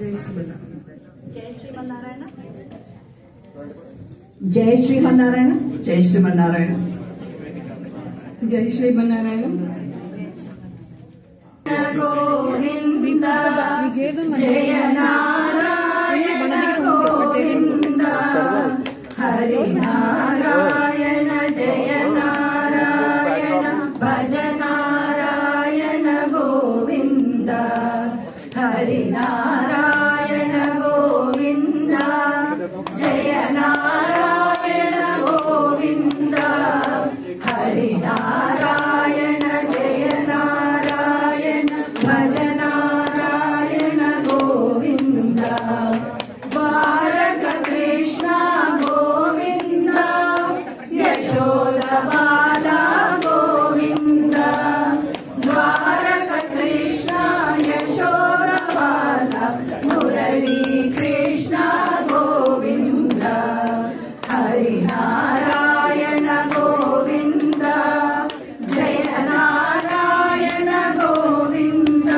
जय श्रीमन्नारायण। जय श्रीमन्नारायण। जय श्रीमन्नारायण। जय श्रीमन्नारायण। गोविंद जय नारायण गोविंद हरि नारायण जय नारायण भज नारायण गोविंद हरि नारायण गोविंद जय नारायण गोविंद हरि नारायण जय नारायण भज नारायण गोविंद द्वारक कृष्ण गोविंद यशोदा बाला गोविंद द्वारक कृष्ण यशोदा बाला मुरली कृष्ण गोविंद हरि नारायण गोविंद जय नारायण गोविंद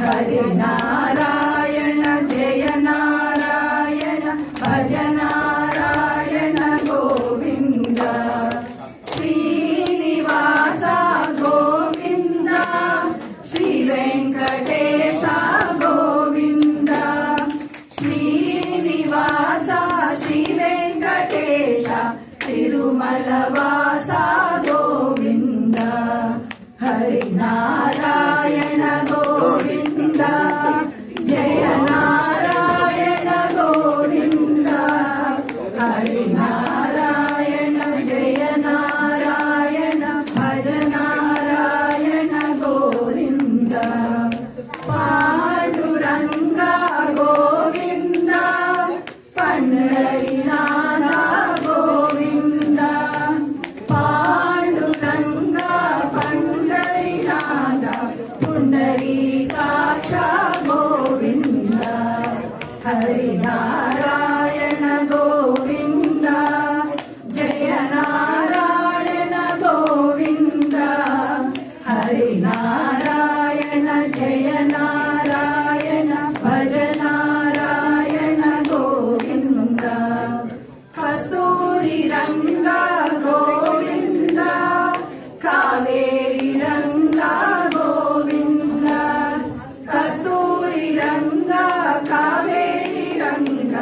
हरि नारायण जय नारायण भज नारायण गोविंद श्रीनिवास गोविंद श्री वेंकटेश गोविंद श्रीनिवास श्री वेंकटेश तिरुमलवास गोविंद हरि नारायण गोविंद जय नारायण गोविंद हरि नारायण जय नारायण भज नारायण गोविंद पांडुरंग गोविंद पंढरीनाथ गोविंद पांडुरंग पंढरीनाथ पुंडरीकाक्ष गोविंद हरि नारायण गोविंद जय नारायण गोविंद हरि नारायण जय नारायण भज नारायण गोविंद कस्तूरी रंग गोविंद कावेरी रंग गोविंद कस्तूरी रंग कावेरी रंग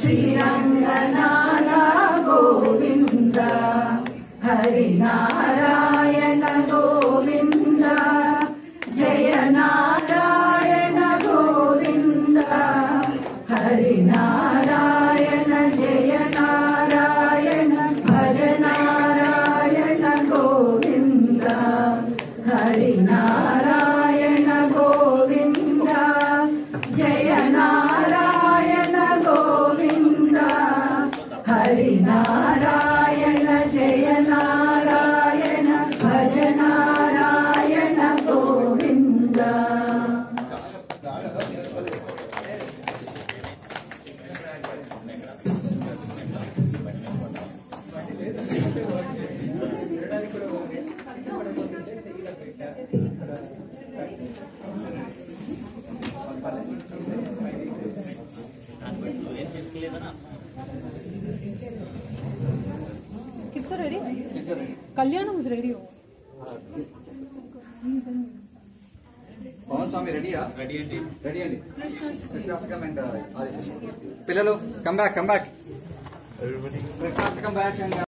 श्रीरंगनाथ गोविंद हरि नारायण गोविंद जय नारायण गोविंद हरि नारायण जय नारायण भज नारायण गोविंद हरि नारायण गोविंद जय नारायण गोविंद हरि नारायण जय नारायण भज Narayan Govind kids ready Kalyanam ready Pawan Swamy రెడీయా? రెడీ అండి. కృష్ణాష్టకం అండ్ పిల్లలు come back. Krishnashtakam back and